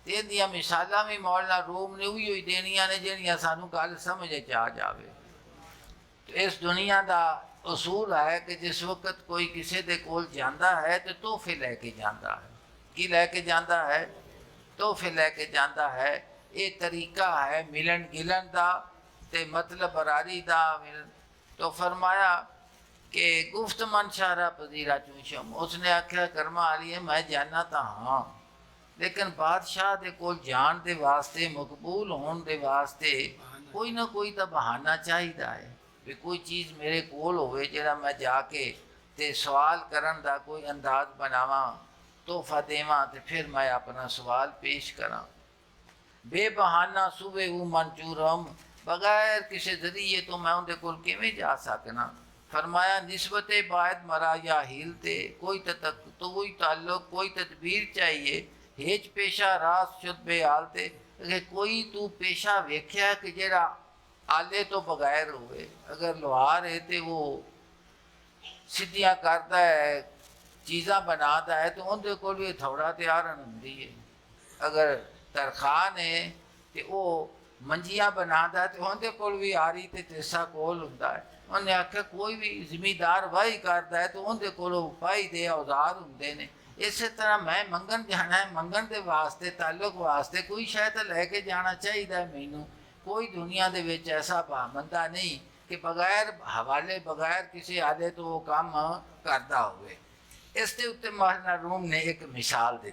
इहदियां मिसालां भी मौलाना रूम ने उही देनियां ने जिहड़ियां सानू गल समझ आ जावे। तो इस दुनिया का उसूल है कि जिस वक्त कोई किसी दे कोल जाता है तो तोहफे लैके जाता है। की लैके जाता है? तोहफे लैके जाता है। ये तरीका है मिलन गिलन का, ते मतलब बरारी का मिलन। तो फरमाया कि गुफ्त मनशारा पजीरा चूशम, उसने आख्या कर्मा वाली मैं जाना तो हाँ, लेकिन बादशाह दे कोल जान दे वास्ते, मकबूल होने दे वास्ते कोई ना कोई तो बहाना चाहिए है भी कोई चीज़ मेरे कोल होवे जिहड़ा मैं जाके ते सवाल करन दा कोई अंदाज बनावा, तोहफा देवां ते फिर मैं अपना सवाल पेश करा। बेबहाना सुबे वो मंचूरम, बगैर किसी जरिए तो मैं उनके कोल किवें जा सकना। फरमाया निस्बत बायद मरा या हीलते, कोई तो कोई ताल्लुक कोई तदबीर चाहिए। हेज पेशा रास शुद्ध बे आलते, कि कोई तू पेशा वेख्या कि जेड़ा आले तो बगैर होवे। अगर लोहार है तो वो सीधियां करता है, चीज़ा बनाता है, तो उनके कोल भी थोड़ा तैयार होंगी है। अगर तरखान है तो वो मंजियां बनाता है, तो उनके कोल भी आरी ते तेसा कोल होंदा है। उन्हें आख्या कोई भी जिमीदार वाही करता है तो उनके कोल पाई दे औजार होंदे ने। इस तरह मैं मंगन जाना है, मंगन के वास्ते ताल्लुक वास्ते कोई शायद लैके जाना चाहिए मैनू। कोई दुनिया दे विच ऐसा बंदा नहीं कि बगैर हवाले बगैर किसी आले तो वो काम करता होवे। इस दे उत्ते मौलाना रूम ने एक मिसाल दी,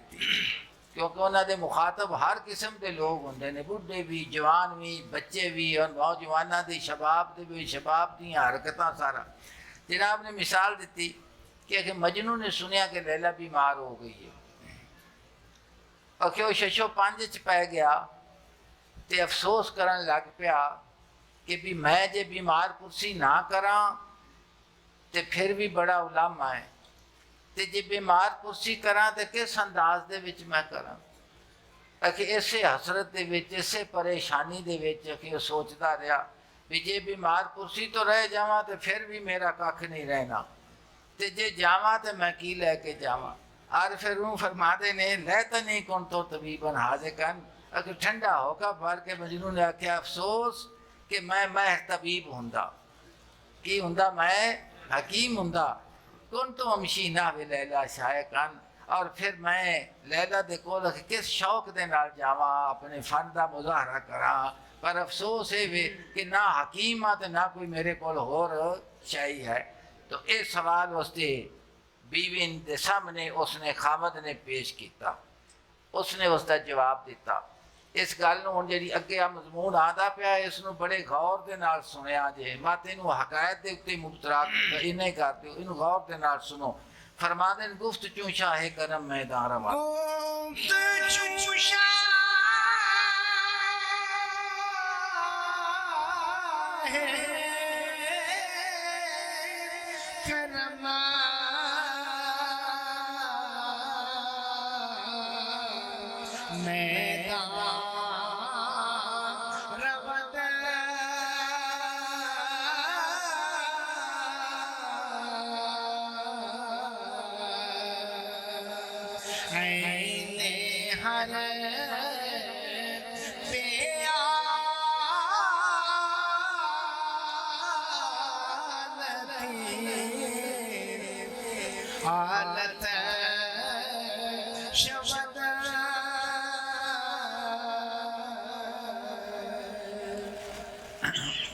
क्योंकि उन्होंने मुखातब हर किस्म के लोग होंगे ने, बुढ़े भी, जवान भी, बच्चे भी और नौजवानों की शबाब के भी, शबाब दी हरकत सारा। जनाब ने मिसाल दी कि मजनू ने सुनिया कि लैला बीमार हो गई है, और शशो पंज च पै गया तो अफसोस करन लग पिया कि भी मैं जे बीमार कुर्सी ना करा तो फिर भी बड़ा उलामा है, तो जे बीमार कुर्सी करा तो किस अंदाज दे विच मैं करा। कि इसे हसरत दे विच, इसे परेशानी दे विच कि सोचता रहा भी जे बीमार कुर्सी तो रह जावा तो फिर भी मेरा कख नहीं रहना, तो जे जावा तो मैं की लैके जावा। और फिर वो फरमाते ने लै तो नहीं कौन तो तबीबन हाजिर कन, अगर ठंडा होगा भर के मजनू ने आख्या अफसोस कि मैं तबीब हुंदा, की हुंदा मैं हकीम हुंदा। कौन तो अमशीना वे लैला शायकान, और फिर मैं लैला दे कोल किस शौक दे नाल जावा, अपने फन का मुजाहरा करा। पर अफसोस है वे कि ना हकीम आ तो ना कोई मेरे कोल होर शाही है। तो ये सवाल उसके बीवी के सामने उसने खामद ने पेश किया, उसने उसका जवाब दिता। इस गल हुण जी अगे आ मजमून आता पाया, इसनों बड़े गौर के नाल सुनिया जे, मत इनू हकायत के उत्ते मुबतला इन्हें कर दो, इनू गौर के नाल सुनो। फरमाते हैं गुफ्त चूं शाहे करम मैदान रवा। गुफ्त चूं शाहे करम मैदान रवद ऐने हर हालत शब्द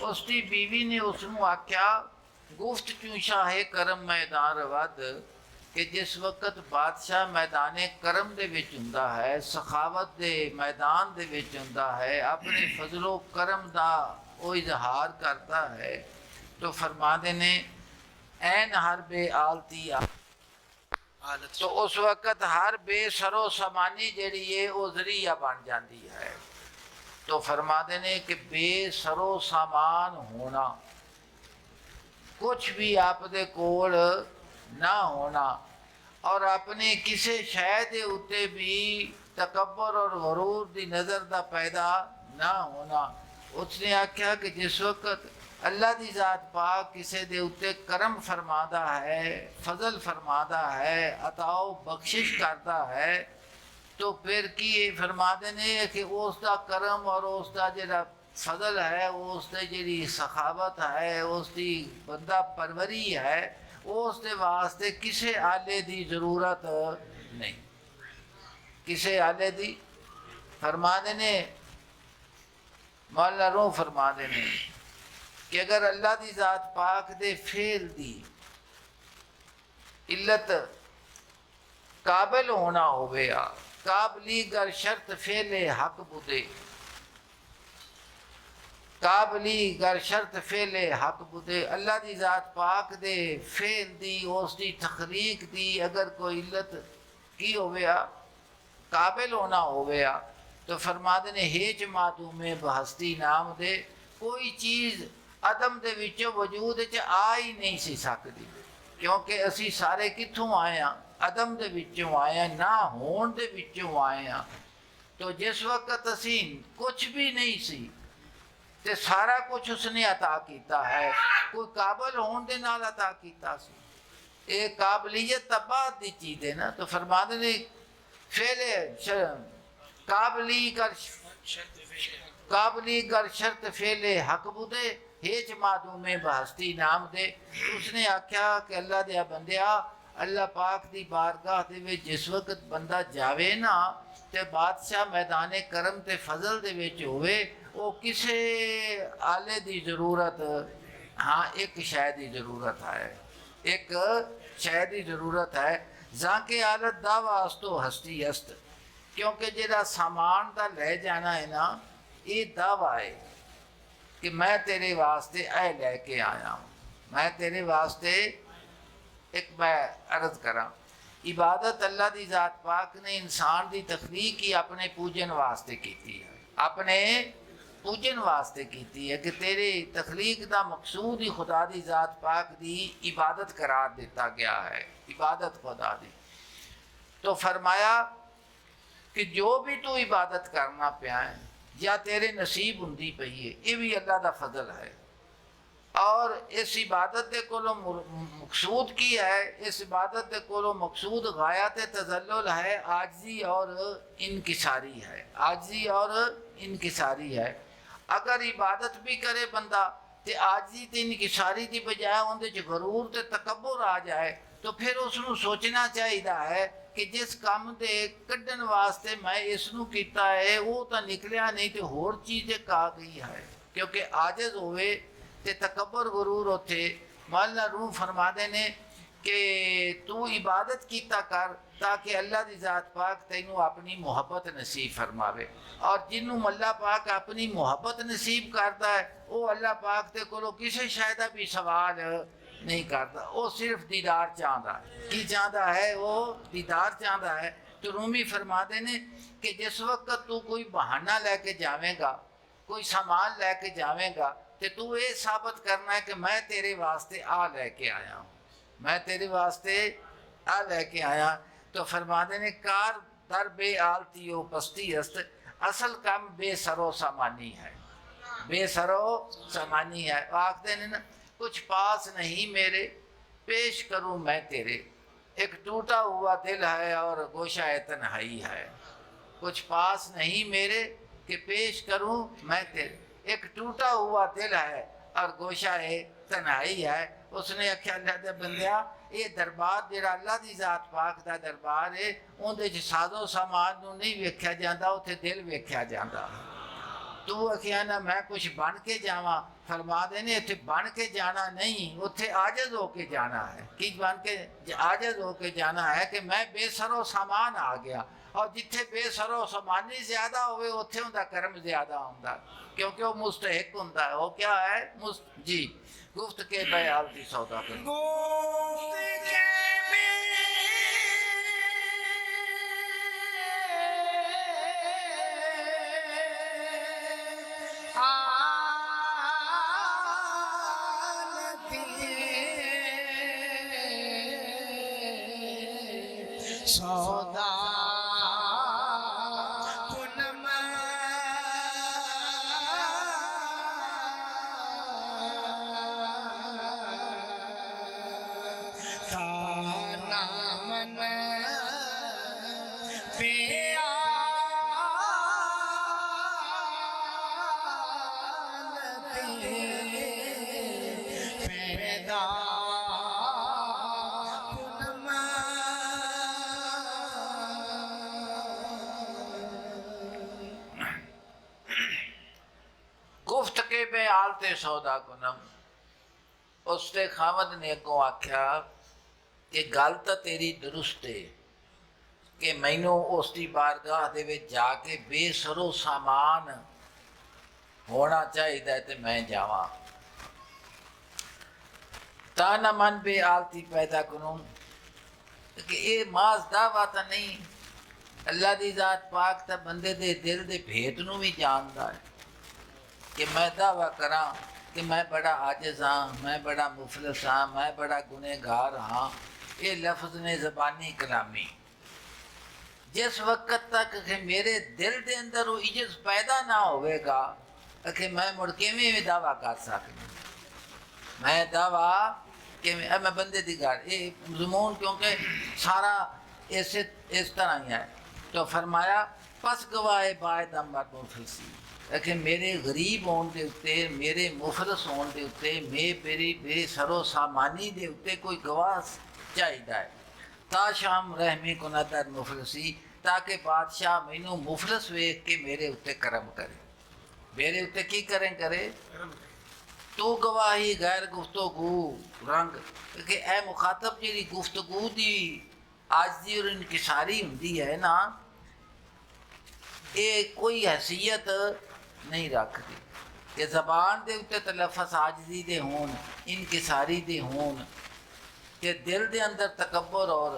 उसकी बीवी ने उसनू आख्या गुफ्त चूं शाहे करम मैदान रवद कि जिस वक्त बादशाह मैदाने करम दे विच हुंदा है, सखावत दे मैदान दे विच हुंदा है, अपने फजलो करम दा वो इजहार करता है, तो फरमाते ने ऐन हर बे आलती तो उस वक्त हर बेसरो समानी जड़ी है वो जरिया बन जाती है। तो फरमाते ने कि बेसरो सामान होना, कुछ भी आपदे कोल ना होना और अपने किसी शय दे उत्ते भी तकब्बर और गरूर दी नज़र दा पैदा ना होना। उसने आख्या कि जिस वक्त अल्लाह दी ज़ात पाक किसी दे उत्ते करम फरमादा है, फजल फरमादा है, अताओ बख्शिश करता है, तो फिर की फरमाते ने कि उसका करम और उसका जरा फजल है, उसकी जी सखावत है, उसकी बंदा परवरी है, उसके वास्ते किसी आले की जरूरत नहीं, किसी आले की। फरमाते ने मौला रूह फरमाते ने कि अगर अल्लाह की ज़ात पाक दे फेल दी इल्लत काबिल होना होवेया, काबली गर शर्त फेले हक बुदे, काबली गर शर्त फेले हक बुदे, अल्लाह की ज़ात पाक दे फेल दी उसकी तखलीक दी अगर कोई इल्लत की होवेया, काबिल होना होवेया, तो फरमाते ने हेच मातूमे बहस्ती नाम दे कोई चीज़ अदम दे विचों वजूद च आ ही नहीं सी सकती, क्योंकि असी सारे कित्थों आए हैं, अदम दे विचों आए हैं, ना होण दे विचों आए हैं। तो जिस वक्त असी कुछ भी नहीं सी ते सारा कुछ उसने अता किया है, कोई काबिल होण दे नाल अता किया सी, ये काबलियत तबाद दी चीज़ है ना। तो फरमाते ने फेले काबली गर शर्त फेले हक बुदे हेच मादूमे बहस्ती नाम दे। उसने आख्या कि अल्लाह दिया बंदिया, अल्लाह पाक दी बारगाह दे विच जिस वक्त बंदा जावे ना ते बादशाह मैदाने करम ते फजल दे विच होवे, वो किसे आले दी जरूरत, हाँ एक शय दी जरूरत है, एक शय दी जरूरत है। जाके आलत दा वास्तो हस्ती हस्त, क्योंकि जेड़ा सामान दा ले जाना है ना, ये दावा है कि मैं तेरे वास्ते ऐ लेके आया हूँ, मैं तेरे वास्ते एक मैं अर्ज करा, इबादत अल्लाह की ज़ात पाक ने इंसान की तखलीक ही अपने पूजन वास्ते की है, अपने पूजन वास्ते की है कि तेरे तखलीक का मकसूद ही खुदा की ज़ात पाक की इबादत करार दिता गया है, इबादत खुदा दी। तो फरमाया कि जो भी तू इबादत करना पाया है या तेरे नसीब होंदी पई है, ये भी अल्लाह का फजल है। और इस इबादत के कोलो मकसूद की है, इस इबादत के कोलो मकसूद गायत तजल्लुल है, आजी और इनकिसारी है, आजी और इनकिसारी है। अगर इबादत भी करे बंदा तो आजी तो इनकिसारी की बजाय उनके गरूर तो तकब्बुर आ जाए, तो फिर उसनू सोचना चाहिए है कि जिस काम के कढ़न वास्ते मैं इसनू किया है वो तो निकलिया नहीं तो होर चीज़ एक आ गई है, क्योंकि आजिज होवे ते तकब्बर गुरूर उथे। मौला रूह फरमाते ने कि तू इबादत किया कर ताकि अल्लाह की ज़ात पाक तैनू अपनी मुहब्बत नसीब फरमावे, और जिन्हों अल्लाह पाक अपनी मुहब्बत नसीब करता है वो अल्लाह पाक ते कोलों किसी शायद भी सवाल नहीं करता, वो सिर्फ दीदार चाहता है। की चाहता है? वो दीदार चाहता है। तो रूमी फरमाते ने कि जिस वक्त तू कोई बहाना लेके जावेगा, कोई सामान लेके जावेगा, तो तू ये साबित करना है कि मैं तेरे वास्ते आ लेके आया हूँ, मैं तेरे वास्ते आ लेके आया। तो फरमाते ने कार दर बे आलती हो पस्ती हस्त, असल काम बेसरो सामानी है, बेसरो सामानी है। आखते ने ना कुछ पास नहीं मेरे, पेश करूं मैं तेरे, एक टूटा हुआ दिल है और गोशा तन्हाई है। कुछ पास नहीं मेरे कि पेश करूं मैं तेरे, एक टूटा हुआ दिल है और गोशा तन्हाई है। उसने आख्या अल्लाह दे बंदिया, ये दरबार जिहड़ा अल्लाह दी जात पाक दा दरबार है, उहदे च साजो सामान नूं नहीं वेख्या जांदा, उत्थे दिल वेख्या जांदा। तू आखिया ना मैं कुछ बन के जावा, फरमा देने इत्थे बन के जाना नहीं, उत्थे आजज होके जाना है। कि बन के आजज होके जाना है कि मैं बेसरो सामान आ गया, और जिथे बेसरो सामानी ज्यादा होवे उत्थे उनका कर्म ज्यादा होंदा, क्योंकि वो मुस्तहिक होंदा है। वो क्या है? जी गुफ्त के बयाल दी सौदा कर सौदा पुनम ताना मन पैदा गुफ्त के बयाल ते सौदा कुनम। उसते खामद ने अगों आख्या कि गल तो तेरी दुरुस्त है कि मैनू उसकी बारगाह दे विच जाके बेसरो सामान होना चाहिए तो मैं जावां। ताना मन बे आलती पैदा करूं कि ये मास दावा तो नहीं, अल्लाह दी जात पाक तो बंदे दे दिल दे भेत नूं भी जानदा है कि मैं दावा करा कि मैं बड़ा आजिज़ हाँ, मैं बड़ा मुफलिस हाँ, मैं बड़ा गुनहगार हाँ। ये लफ्ज़ ने ज़बानी कलामी। जिस वक्त तक कि मेरे दिल के अंदर वो इज्जत पैदा ना होवेगा कि मैं मुड़ किवें भी दावा कर सकना। मैं दावा कि मैं बंदे की गल ये जमून, क्योंकि सारा इस तरह ही है। तो फरमाया पस गवाए बायद अमर मुफलसी, कि मेरे गरीब होने के उत्ते, मेरे मुफलस होने के उत्ते, मेरी बेसरो सामानी के उत्ते कोई गवाह चाहिए है। ता शाम रहमी को नदर मुफलसी, ताकि बादशाह मैनू मुफलस वेख के मेरे उत्ते करम करे। मेरे उत्ते की करें करे? तू गवाही गैर गुफ्तगू रंग, कि ए मुखातब जी गुफ्तगू की आजजी और इनकिसारी होंदी है ना, ये कोई हैसीयत नहीं रखती कि जबान के उत्ते तलफ़ुज़ आजजी दे होन, इनकिसारी दे होन, कि दिल के अंदर तकब्बर और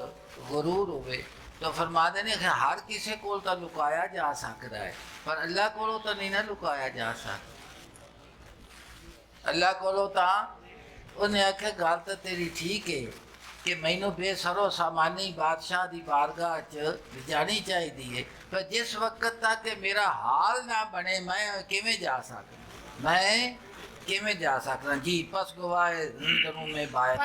गुरूर होवे। तो फरमा देने कि हर किसी को तो लुकाया जा सकता है, पर अल्लाह को तो नहीं ना लुकाया जा सकता। अल्लाह को तो उन्हें आख्या गल तो तेरी ठीक है कि मैनू बेसरो सामानी बादशाह की बारगाह च जानी चाहिए है, पर जिस वक्त तक कि मेरा हाल ना बने मैं किवें जा सकता, मैं किवें जा सकता। जी पस गवाए करूँ मैं बाय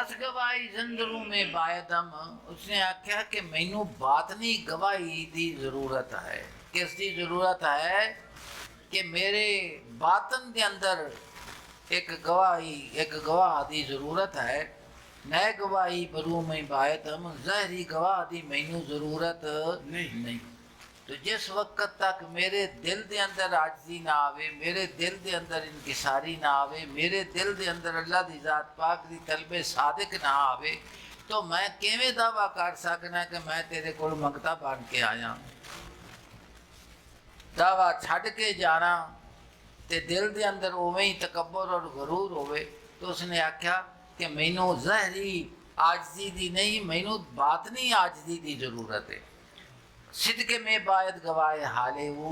दस गवाही जंदरू में बायदम उसने आख्या कि मैनू बातनी गवाही दी जरूरत है। किसकी जरूरत है कि मेरे बातन के अंदर एक गवाह की जरूरत है। नए गवाही बरू में बायदम जहरी गवाह की मैनू जरूरत नहीं। तो जिस वक्त तक मेरे दिल के अंदर आजिज़ी ना आवे, मेरे दिल के अंदर इनकिसारी ना आवे, मेरे दिल के अंदर अल्लाह की ज़ात पाक की तलबे सादिक ना आवे, तो मैं किवें दावा कर सकना कि मैं तेरे को मंगता बन के आया। दावा छड़ के जाना ते दिल के अंदर उवें ही तकब्बर और गरूर होवे, तो उसने आख्या कि मैनू ज़हरी आजिज़ी दी नहीं, मैनू बातनी आजिज़ी की जरूरत है। सिदके में बायद गवाए हाले वो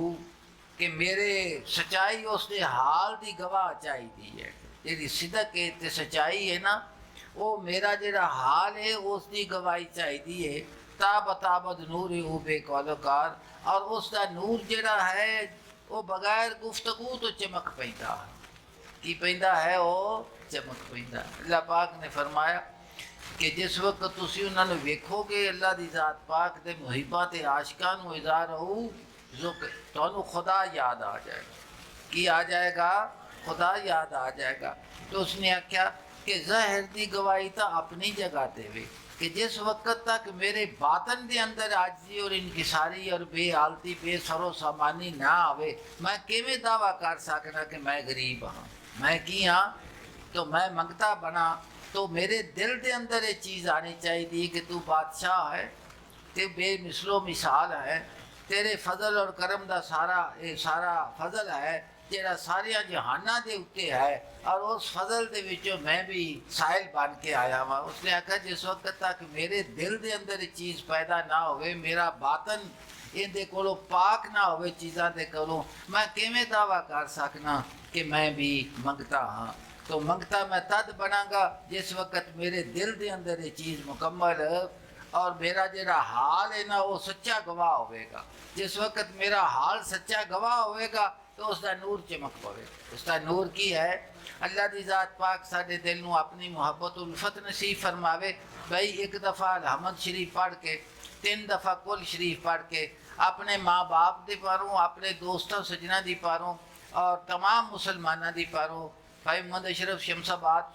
कि मेरे सच्चाई उसके हाल की गवाह चाहिए है। जी सिदक है तो सच्चाई है ना, वो मेरा जरा हाल है उसकी गवाही चाहिए है। ताबत नूर वो बेकौलकार, और उसका नूर जरा है वो बगैर गुफ्तगू तो चमक पैदा की पैदा है, वो चमक पैदा। अल्लाह पाक ने फरमाया कि जिस वक्त तुसी उन्होंने वेखोगे अल्लाह की ज़ात पाक के मुहिबा ते आशिकां नूं इज़हार हो, जो तुहानू खुदा याद आ जाएगा। की आ जाएगा? खुदा याद आ जाएगा। तो उसने आख्या कि ज़ाहिर की गवाही तो अपनी जगह देवे कि जिस वक्त तक मेरे बातन के अंदर आजिज़ी और इनकिसारी और बेहालती बेसरो सामानी ना आवे, मैं किवें दावा कर सकना कि मैं गरीब हाँ, मैं की हाँ, तो मैं मंगता बना। तो मेरे दिल के अंदर ये चीज़ आनी चाहिए कि तू बादशाह है, ते बेमिसलो मिसाल है, तेरे फजल और करम का सारा फजल है जेड़ा सारिया जहाना के उत्ते है, और उस फजल के विचों मैं भी साहिल बन के आया वहाँ। उसने आखा जिस वक्त तक मेरे दिल के अंदर ये चीज़ पैदा ना होवे, मेरा बातन इनके कोलों पाक ना होवे चीज़ों के कोलों, मैं किवें दावा कर सकना कि मैं भी मंगता हाँ। तो मंगता मैं तद बनागा जिस वक्त मेरे दिल के अंदर ये चीज़ मुकम्मल और मेरा जरा हाल है ना वो सच्चा गवाह होगा। जिस वक्त मेरा हाल सच्चा गवाह होगा तो उसका नूर चमक पवे। उसका नूर की है? अल्लाह की ज़ात पाक साडे दिल नूं अपनी मुहब्बत उल्फत नसीब फरमावे। भाई एक दफ़ा अलहमद शरीफ पढ़ के, 3 दफ़ा कुल शरीफ पढ़ के अपने माँ बाप के पारों, अपने दोस्तों सजना की पारों और तमाम मुसलमाना की पारों भाई मोहम्मद अशरफ शमसाबाद